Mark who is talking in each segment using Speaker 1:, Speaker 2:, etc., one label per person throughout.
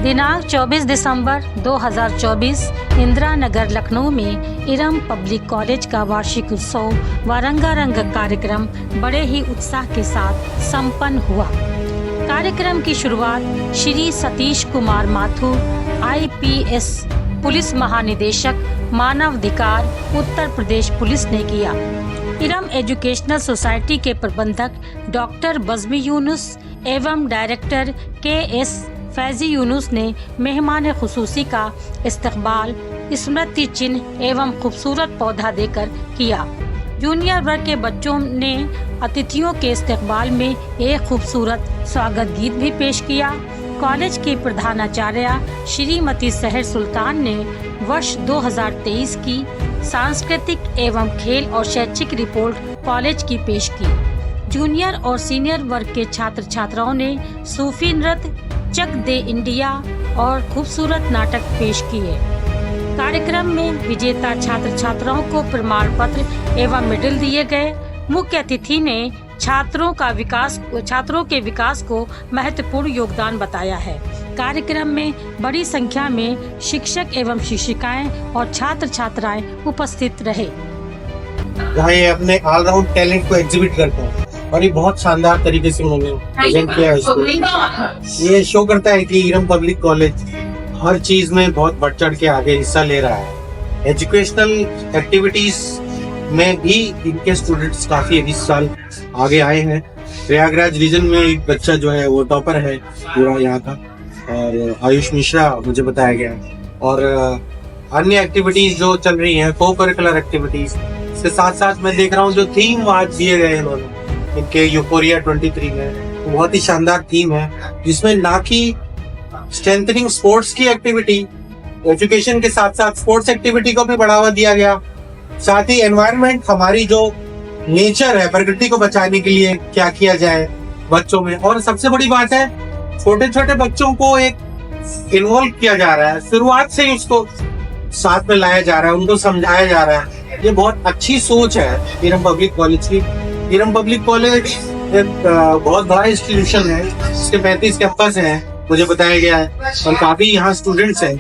Speaker 1: दिनांक 24 दिसंबर 2024 इंदिरा नगर लखनऊ में Iram public college का वार्षिक उत्सव व रंगारंग कार्यक्रम बड़े ही उत्साह के साथ संपन्न हुआ। कार्यक्रम की शुरुआत श्री सतीश कुमार माथुर IPS पुलिस महानिदेशक मानवाधिकार उत्तर प्रदेश पुलिस ने किया। इरम एजुकेशनल सोसाइटी के प्रबंधक डॉक्टर बज़मी यूनुस एवं डायरेक्टर KS फैजी यूनुस ने मेहमान खुसूसी का इस्तकबाल स्मृति चिन्ह एवं खूबसूरत पौधा देकर किया। जूनियर वर्ग के बच्चों ने अतिथियों के इस्तकबाल में एक खूबसूरत स्वागत गीत भी पेश किया। कॉलेज की प्रधानाचार्य श्रीमती सहर सुल्तान ने वर्ष 2023 की सांस्कृतिक एवं खेल और शैक्षिक रिपोर्ट कॉलेज की पेश की। जूनियर और सीनियर वर्ग के छात्र छात्राओं ने सूफी नृत्य, चक दे इंडिया और खूबसूरत नाटक पेश किए। कार्यक्रम में विजेता छात्र छात्राओं को प्रमाण पत्र एवं मेडल दिए गए। मुख्य अतिथि ने छात्रों के विकास को महत्वपूर्ण योगदान बताया है। कार्यक्रम में बड़ी संख्या में शिक्षक एवं शिक्षिकाएं और छात्र छात्राएं उपस्थित रहे।
Speaker 2: ये अपने ऑलराउंड टैलेंट को एग्जिबिट करते हैं और ये बहुत शानदार तरीके से उन्होंने प्रेजेंट किया है इसको। ये शो करता है कि इरम पब्लिक कॉलेज हर चीज में बहुत बढ़ चढ़ के आगे हिस्सा ले रहा है। एजुकेशनल एक्टिविटीज में भी इनके स्टूडेंट्स काफी इस साल आगे आए हैं। प्रयागराज रीजन में एक बच्चा जो है वो टॉपर है पूरा यहाँ का, और आयुष मिश्रा मुझे बताया गया है। और अन्य एक्टिविटीज जो चल रही हैं, को करिकुलर एक्टिविटीज, इसके साथ साथ मैं देख रहा हूँ जो थीम आज दिए गए इन्होंने इनके यूफोरिया 23 में, बहुत ही शानदार थीम है जिसमें ना कि स्ट्रेंथनिंग स्पोर्ट्स की एक्टिविटी, एजुकेशन के साथ साथ स्पोर्ट्स एक्टिविटी को भी बढ़ावा दिया गया। साथ ही एनवायरनमेंट, हमारी जो नेचर है, प्रकृति को बचाने के लिए क्या किया जाए बच्चों में। और सबसे बड़ी बात है, छोटे छोटे बच्चों को एक इन्वॉल्व किया जा रहा है, शुरुआत से ही उसको साथ में लाया जा रहा है, उनको समझाया जा रहा है। ये बहुत अच्छी सोच है इरम पब्लिक कॉलेज की। इरम पब्लिक कॉलेज एक बहुत बड़ा इंस्टीट्यूशन है, इसके 35 कैंपस हैं मुझे बताया गया है, और काफी यहाँ स्टूडेंट्स हैं,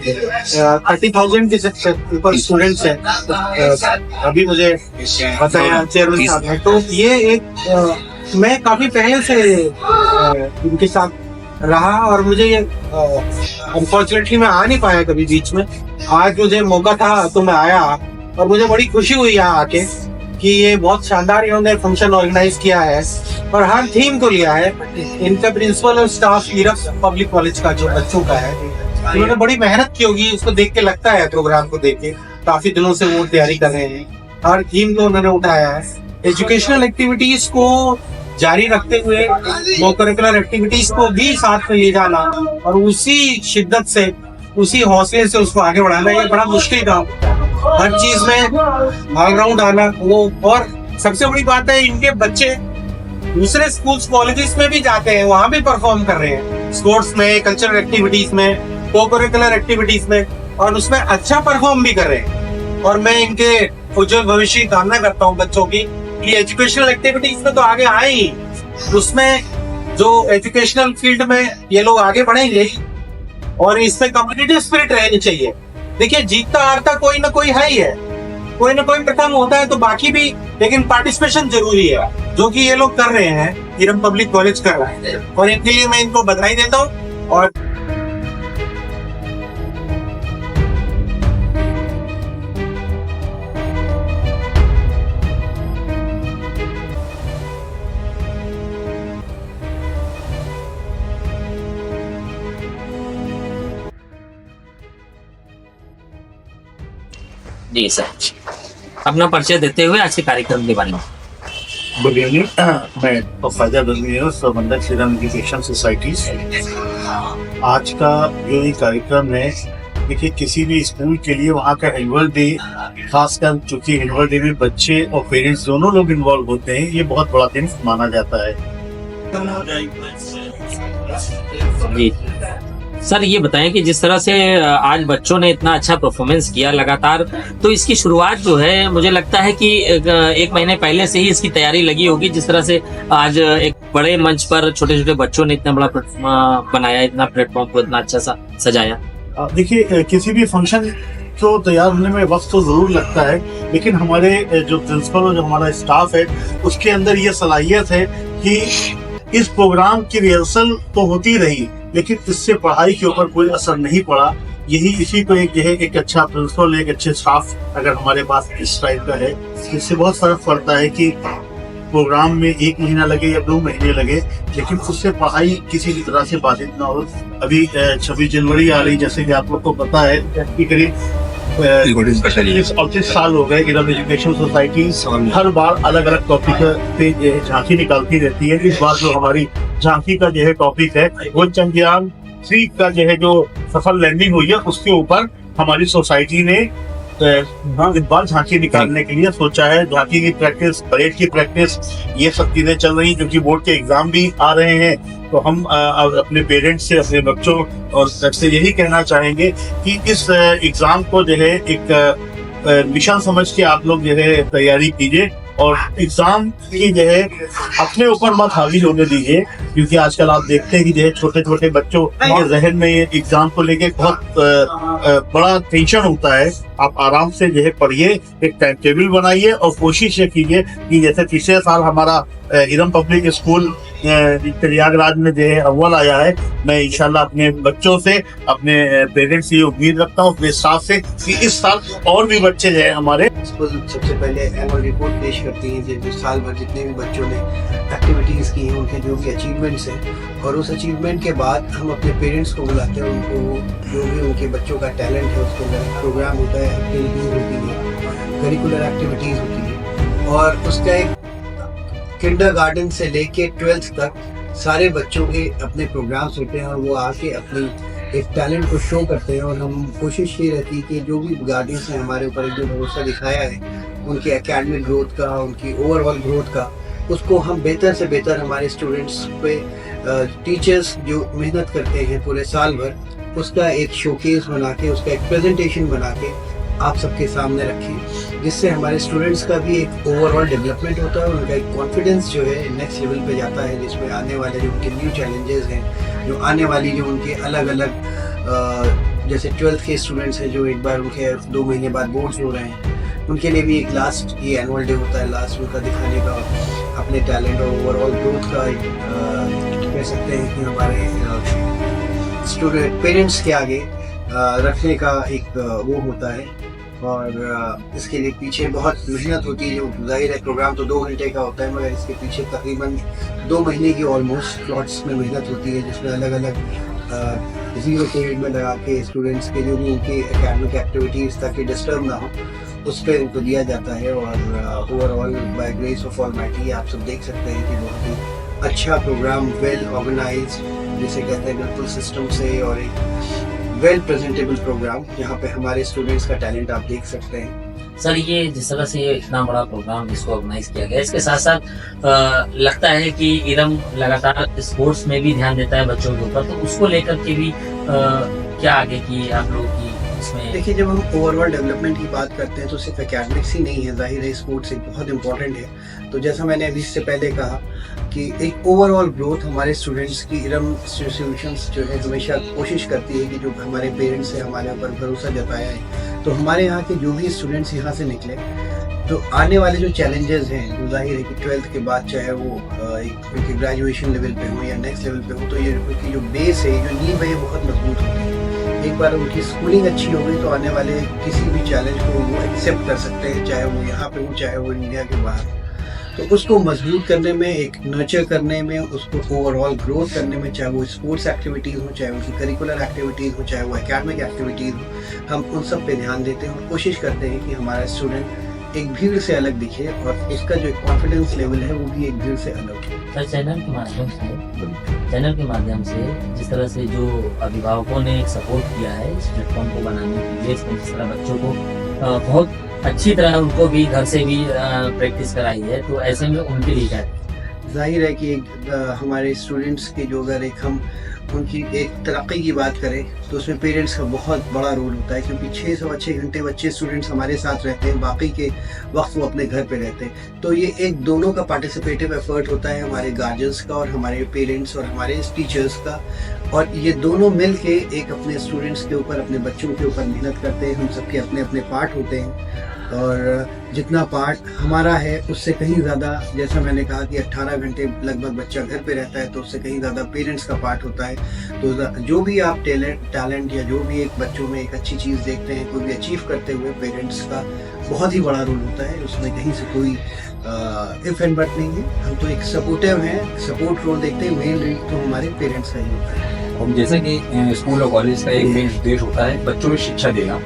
Speaker 2: 30,000 के ऊपर स्टूडेंट्स हैं अभी मुझे बताया चेयरमैन साहब है। तो ये एक मैं काफी पहले से इनके साथ रहा और मुझे ये अनफॉर्चुनेटली मैं आ नहीं पाया कभी बीच में। आज मुझे मौका था तो मैं आया और मुझे बड़ी खुशी हुई यहाँ आके कि ये बहुत शानदार इन्होंने फंक्शन ऑर्गेनाइज किया है और हर थीम को लिया है। इनका प्रिंसिपल और स्टाफ इरम पब्लिक कॉलेज का जो बच्चों का है, उन्होंने बड़ी मेहनत की होगी। उसको देख के लगता है, प्रोग्राम को देख के काफी दिनों से वो तैयारी कर रहे हैं। हर थीम को उन्होंने उठाया है। एजुकेशनल एक्टिविटीज को जारी रखते हुए को करिकुलर एक्टिविटीज को भी साथ में ले जाना और उसी शिद्दत से, उसी हौसले से उसको आगे बढ़ाना, ये बड़ा मुश्किल काम। हर चीज में ऑलराउंड आना वो। और सबसे बड़ी बात है, इनके बच्चे दूसरे स्कूल्स कॉलेजेस में भी जाते हैं, वहां भी परफॉर्म कर रहे हैं, स्पोर्ट्स में, कल्चरल एक्टिविटीज में, को करिकुलर एक्टिविटीज में, और उसमें अच्छा परफॉर्म भी कर रहे हैं। और मैं इनके उज्जवल भविष्य की कामना करता हूँ बच्चों की कि एजुकेशनल एक्टिविटीज में तो आगे आए ही, उसमें जो एजुकेशनल फील्ड में ये लोग आगे बढ़ेंगे और इसमें कम्पिटिटिव स्पिरिट रहनी चाहिए। देखिए, जीतता हारता कोई ना कोई है ही है, कोई ना कोई प्रथम होता है तो बाकी भी, लेकिन पार्टिसिपेशन जरूरी है, जो कि ये लोग कर रहे हैं, इरम पब्लिक कॉलेज कर रहा है, और इनके लिए मैं इनको बधाई देता हूँ। और
Speaker 3: जी सर, अपना परिचय देते हुए आज के कार्यक्रम के बारे में।
Speaker 4: गुड इवनिंग, मैं ख्वाजा बज़मी यूनुस, प्रबंधक श्री राम एजुकेशन सोसाइटीज। आज का जो ये कार्यक्रम है देखिए किसी भी स्कूल के लिए वहाँ का एनुअल डे, खासकर चूंकि एनुअल डे में बच्चे और पेरेंट्स दोनों लोग इन्वॉल्व होते हैं, ये बहुत बड़ा दिन माना जाता है।
Speaker 3: जी सर, ये बताएं कि जिस तरह से आज बच्चों ने इतना अच्छा परफॉर्मेंस किया लगातार, तो इसकी शुरुआत जो है मुझे लगता है कि एक महीने पहले से ही इसकी तैयारी लगी होगी। जिस तरह से आज एक बड़े मंच पर छोटे छोटे बच्चों ने इतना बड़ा प्लेटफॉर्म बनाया, इतना प्लेटफॉर्म को इतना अच्छा सा सजाया।
Speaker 4: देखिए किसी भी फंक्शन को तैयार होने में वक्त तो जरूर लगता है, लेकिन हमारे जो प्रिंसिपल और जो हमारा स्टाफ है उसके अंदर ये सलाहियत है कि इस प्रोग्राम की रिहर्सल तो होती रही, लेकिन इससे पढ़ाई के ऊपर कोई असर नहीं पड़ा। यही इसी को एक यह एक अच्छा प्रिंसिपल, एक अच्छे स्टाफ अगर हमारे पास इस टाइप का है, इससे बहुत फर्क पड़ता है कि प्रोग्राम में 1 महीना लगे या 2 महीने लगे, लेकिन उससे पढ़ाई किसी भी तरह से बाधित ना हो। अभी 26 जनवरी आ रही, जैसे कि आप लोग को पता है कि करीब 38 साल हो गए इरम एजुकेशन सोसाइटी हर बार अलग अलग टॉपिक पे झांकी निकालती रहती है। इस बार जो हमारी झांकी का जो है टॉपिक है वो चंद्रयान 3 का जो है जो सफल लैंडिंग हुई है उसके ऊपर हमारी सोसाइटी ने इस बार झांकी निकालने के लिए सोचा है। झांकी की प्रैक्टिस, परेड की प्रैक्टिस, ये सब चीजें चल रही, क्योंकि बोर्ड के एग्जाम भी आ रहे हैं। तो हम अपने पेरेंट्स से, अपने बच्चों और सबसे यही कहना चाहेंगे कि इस एग्जाम को जो है एक मिशन समझ के आप लोग जो है तैयारी कीजिए और एग्जाम की जो है अपने ऊपर मत हावी होने दीजिए, क्योंकि आजकल आप देखते हैं कि जो है छोटे छोटे बच्चों के जहन में एग्जाम को लेके बहुत बड़ा टेंशन होता है। आप आराम से जो है पढ़िए, एक टाइम टेबल बनाइए और कोशिश ये कीजिए कि जैसे पिछले साल हमारा इरम पब्लिक स्कूल प्रयागराज में जो है अव्वल आया है, मैं इंशाल्लाह अपने बच्चों से, अपने पेरेंट्स से उम्मीद रखता हूँ, अपने स्टाफ से, कि इस साल और भी बच्चे जो है हमारे
Speaker 5: सबसे पहले एनुअल रिपोर्ट पेश करती हैं जो साल भर जितने भी बच्चों ने एक्टिविटीज़ की हैं उनके जो भी अचीवमेंट्स हैं, और उस अचीवमेंट के बाद हम अपने पेरेंट्स को बुलाते हैं, उनको जो भी उनके बच्चों का टैलेंट है उसके अंदर प्रोग्राम होता है, एक्टिविटीज़ होती है, करिकुलर एक्टिविटीज़ होती है, और उसका एक किंडरगार्टन से लेके 12th तक सारे बच्चों के अपने प्रोग्राम्स होते हैं और वो आके अपनी एक टैलेंट को शो करते हैं। और हम कोशिश ये रहती है कि जो भी गार्डियंस ने हमारे ऊपर जो भरोसा दिखाया है उनके एकेडमिक ग्रोथ का, उनकी ओवरऑल ग्रोथ का, उसको हम बेहतर से बेहतर हमारे स्टूडेंट्स पे टीचर्स जो मेहनत करते हैं पूरे साल भर, उसका एक शोकेस बना के, उसका एक प्रेजेंटेशन बना के आप सबके सामने रखें, जिससे हमारे स्टूडेंट्स का भी एक ओवरऑल डेवलपमेंट होता है और उनका एक कॉन्फिडेंस जो है नेक्स्ट लेवल पे जाता है, जिसमें आने वाले जो उनके न्यू चैलेंजेस हैं, जो आने वाली जो उनके अलग अलग जैसे 12th के स्टूडेंट्स हैं जो एक बार उनके 2 महीने बाद बोर्ड्स हो रहे हैं, उनके लिए भी एक लास्ट ये एनुअल डे होता है, लास्ट उनका दिखाने का अपने टैलेंट और ओवरऑल ग्रोथ का कह सकते हैं कि हमारे स्टूडेंट पेरेंट्स के आगे रखने का एक वो होता है। और इसके लिए पीछे बहुत मेहनत होती है। जो जाहिर है प्रोग्राम तो 2 घंटे का होता है, मगर इसके पीछे तकरीबन 2 महीने की ऑलमोस्ट प्लॉट्स में मेहनत होती है, जिसमें अलग अलग 0 पीरियड में लगा के स्टूडेंट्स के जो भी उनकी एकेडमिक एक्टिविटीज़ ताकि डिस्टर्ब ना हो उस पर उनको दिया जाता है। और overall by grace of almighty आप सब देख सकते हैं कि बहुत ही अच्छा प्रोग्राम, वेल ऑर्गेनाइज, जिसे कहते हैं बिल्कुल सिस्टम से, और एक वेल प्रेजेंटेबल प्रोग्राम जहाँ पे हमारे स्टूडेंट्स का टैलेंट आप देख सकते हैं।
Speaker 3: सर, ये जिस तरह से ये इतना बड़ा प्रोग्राम इसको ऑर्गेनाइज किया गया, इसके साथ साथ लगता है कि इरम लगातार स्पोर्ट्स में भी ध्यान देता है बच्चों के ऊपर, तो उसको लेकर के भी क्या आगे की आप लोगों की इसमें?
Speaker 5: देखिए, जब हम ओवरऑल डेवलपमेंट की बात करते हैं तो सिर्फ एकेडमिक्स ही नहीं है, जाहिर है स्पोर्ट्स एक बहुत इंपॉर्टेंट है। तो जैसा मैंने अभी इससे पहले कहा कि एक ओवरऑल ग्रोथ हमारे स्टूडेंट्स की इरम इंस्टीट्यूशंस जो है हमेशा कोशिश करती है कि जो हमारे पेरेंट्स से हमारे ऊपर भरोसा जताया है, तो हमारे यहाँ के जो भी स्टूडेंट्स यहाँ से निकले तो आने वाले जो चैलेंजेस हैं, जो जाहिर है कि 12th के बाद चाहे वो एक उनके ग्रेजुएशन लेवल पे हो या नेक्स्ट लेवल पे हो, तो ये उनकी जो बेस है, जो नींव है, बहुत मजबूत होती है। एक बार उनकी स्कूलिंग अच्छी हो गई तो आने वाले किसी भी चैलेंज को वो एक्सेप्ट कर सकते हैं, चाहे वो यहाँ पे हो चाहे वो इंडिया के बाहर। तो उसको मजबूत करने में, एक नर्चर करने में, उसको ओवरऑल ग्रोथ करने में, चाहे वो स्पोर्ट्स एक्टिविटीज़ हो, चाहे उनकी करिकुलर एक्टिविटीज़ हो, चाहे वो एकेडमिक एक्टिविटीज़ हो, हम उन सब पे ध्यान देते हैं और कोशिश करते हैं कि हमारा स्टूडेंट एक भीड़ से अलग दिखे और इसका जो कॉन्फिडेंस लेवल है वो भी एक भीड़ से अलग है।
Speaker 3: सर चैनल के माध्यम से जिस तरह से जो अभिभावकों ने एक सपोर्ट किया है इस प्लेटफॉर्म को बनाने के लिए, इसमें जिस तरह बच्चों को बहुत अच्छी तरह उनको भी घर से भी प्रैक्टिस कराई है, तो ऐसे में उनके लिए क्या है?
Speaker 5: जाहिर है कि हमारे स्टूडेंट्स के जो अगर एक हम उनकी एक तरक्की की बात करें तो उसमें पेरेंट्स का बहुत बड़ा रोल होता है, क्योंकि 6 सवा 6 घंटे बच्चे स्टूडेंट्स हमारे साथ रहते हैं, बाकी के वक्त वो अपने घर पे रहते हैं। तो ये एक दोनों का पार्टिसिपेटिव एफर्ट होता है, हमारे गार्जियंस का और हमारे पेरेंट्स और हमारे टीचर्स का, और ये दोनों मिल के एक अपने स्टूडेंट्स के ऊपर, अपने बच्चों के ऊपर मेहनत करते हैं। हम सबके अपने अपने पार्ट होते हैं और जितना पार्ट हमारा है उससे कहीं ज़्यादा, जैसा मैंने कहा कि 18 घंटे लगभग बच्चा घर पे रहता है, तो उससे कहीं ज़्यादा पेरेंट्स का पार्ट होता है। तो जो भी आप टैलेंट या जो भी एक बच्चों में एक अच्छी चीज़ देखते हैं, कोई भी अचीव करते हुए, पेरेंट्स का बहुत ही बड़ा रोल होता है उसमें, कहीं से कोई इफ एंड बट नहीं है। हम तो एक सपोर्टिव हैं, सपोर्ट रोल देखते हैं, मेन रोल तो हमारे पेरेंट्स का ही होता है।
Speaker 6: और जैसे कि स्कूल और कॉलेज का एक मेन उद्देश्य होता है बच्चों में शिक्षा देना,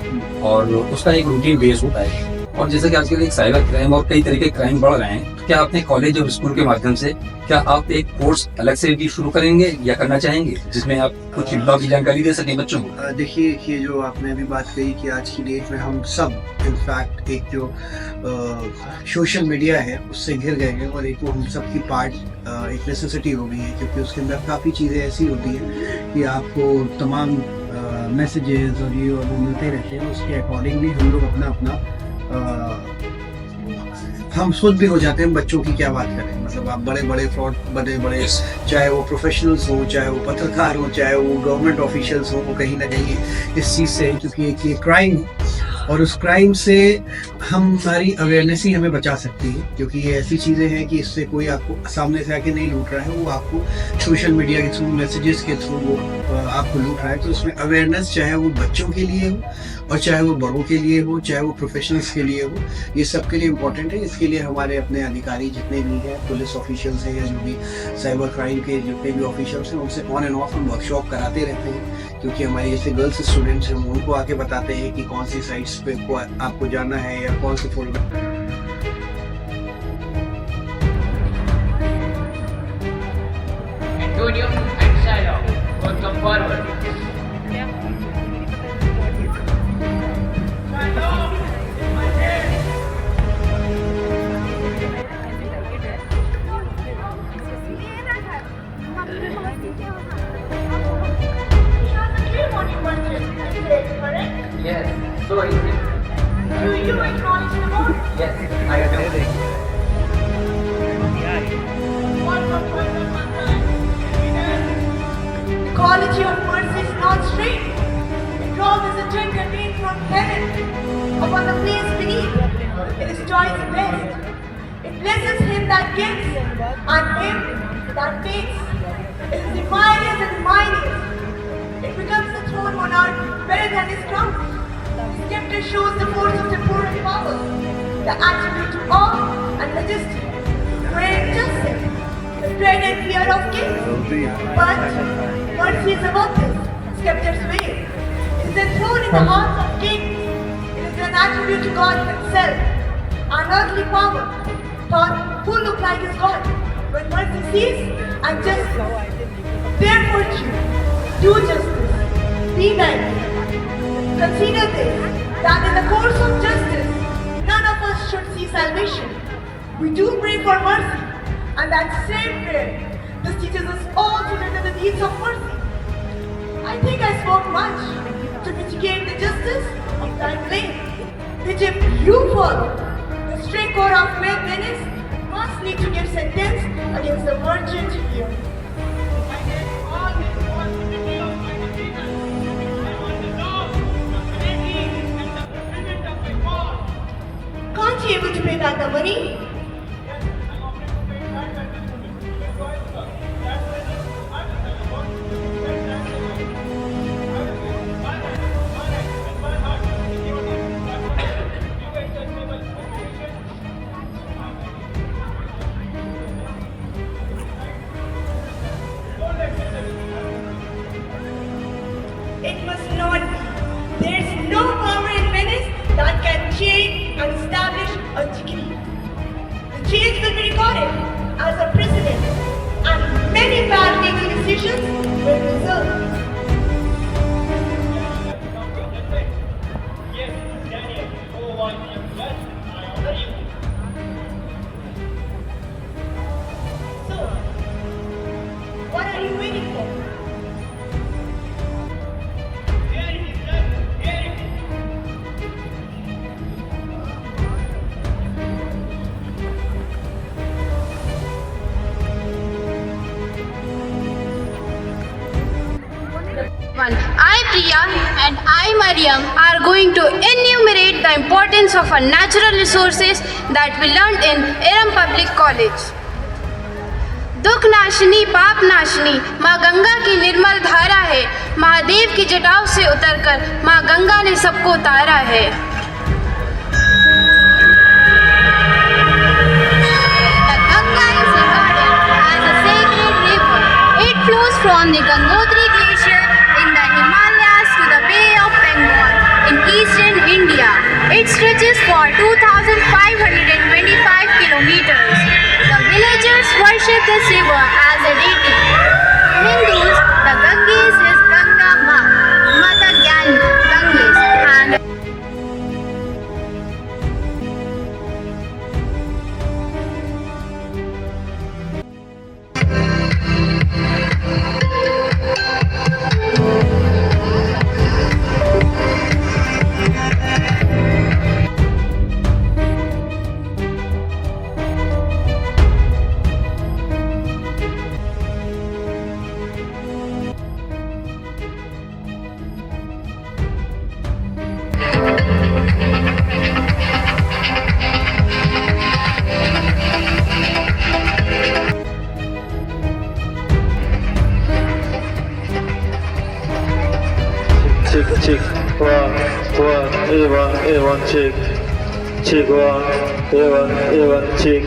Speaker 6: और उसका एक रूटीन बेस होता है। और जैसे कि आजकल एक साइबर क्राइम और कई तरह के क्राइम बढ़ रहे हैं, तो क्या आपने कॉलेज और स्कूल के माध्यम से क्या आप एक कोर्स अलग से भी शुरू करेंगे या करना चाहेंगे, जिसमें आप कुछ लॉ की जानकारी दे सकें बच्चों को?
Speaker 5: देखिए, ये जो आपने अभी बात कही कि आज की डेट में हम सब इनफैक्ट एक जो सोशल मीडिया है उससे घिर गए हैं, और एक वो हम सब की पार्ट एक नेसेसिटी हो गई है, क्योंकि उसके अंदर काफ़ी चीज़ें ऐसी होती हैं कि आपको तमाम मैसेजेस और ये और वो मिलते रहते हैं। उसके अकॉर्डिंगली हम लोग अपना हम खुद भी हो जाते हैं बच्चों की क्या बात करें। मतलब आप बड़े बड़े फ्रॉड, बड़े बड़े, चाहे वो प्रोफेशनल्स हो, चाहे वो पत्रकार हो, चाहे वो गवर्नमेंट ऑफिशियल्स हो, वो कहीं ना कहीं इस चीज़ से, क्योंकि एक ये क्राइम, और उस क्राइम से हमारी अवेयरनेस ही हमें बचा सकती है, क्योंकि ये ऐसी चीज़ें हैं कि इससे कोई आपको सामने से आके नहीं लूट रहा है, वो आपको सोशल मीडिया के थ्रू, मैसेजेस के थ्रू वो आपको लूट रहा है। तो उसमें अवेयरनेस, चाहे वो बच्चों के लिए हो और चाहे वो बड़ों के लिए हो, चाहे वो प्रोफेशनल्स के लिए हो, ये सब के लिए इम्पोर्टेंट है। इसके लिए हमारे अपने अधिकारी जितने भी हैं, पुलिस ऑफिशियल्स हैं या जो भी साइबर क्राइम के जितने भी ऑफिशियल्स हैं, उनसे ऑन एंड ऑफ हम वर्कशॉप कराते रहते हैं, क्योंकि हमारे जैसे गर्ल्स स्टूडेंट्स हैं, हम उनको आके बताते हैं कि कौन सी साइट्स पे आपको जाना है या कौन सी photo.
Speaker 7: Antonio and Shiloh, welcome forward. Yes, so is it.
Speaker 8: Do you acknowledge the board?
Speaker 7: Yes, I agree.
Speaker 8: The quality of mercy is not strange. It draws as a gentle rain from heaven upon the place beneath. It is choice blessed. It blesses him that gives and him that takes. It is the mightiest and mightiest. It becomes the throne monarch better than his crown. The scepter shows the force of temporal power, the attribute of awe and majesty, great justice, the dread and fear of kings. But mercy is above this, scepter's way. It is enthroned in the hearts of kings. It is an attribute to God himself. Unearthly power, thought who look like his God. When mercy sees and justice, bear virtue, do justice, be kind. Consider this, that in the course of justice, none of us should see salvation. We do pray for mercy, and that same prayer, this teaches us all to render the deeds of mercy. I think I spoke much to mitigate the justice of thy blame, which if you follow, the strict court of Venice must need to give sentence against the merchant here. Can't you able to pay back the money? It must not be. There is no power in Venice that can change and establish a aspirations will result. So, what are you waiting for?
Speaker 9: I, Priya, and I, Mariam, are going to enumerate the importance of our natural resources that we learned in Iram Public College. दुख नाशनी पाप नाशनी माँ गंगा की निर्मल धारा है, महादेव की जटाओं से उतरकर माँ गंगा ने सबको उतारा है। The Ganga is regarded as a sacred river. It flows from the Gangotri Glacier in the Himalayas to the Bay of Bengal in eastern India. It stretches for 2,525 kilometers. The villagers worship this river as a deity. Hindus, the Ganges is Ganga Ma, Mata Gyan Ganges, and
Speaker 10: check, one, A1, check, one, A1, check.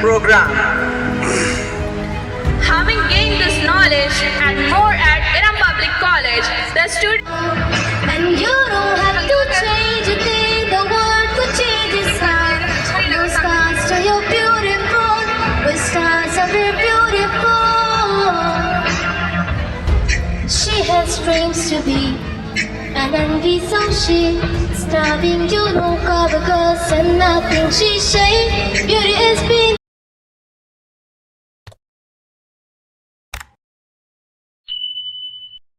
Speaker 11: program.
Speaker 9: Having gained this knowledge and more at Iram Public College, the students.
Speaker 12: And you don't have to change a thing, the world could change its hand. No stars to your beautiful, but stars are very beautiful. She has dreams to be an envy, so she starving, you know, cover girls and nothing she say. Beauty is being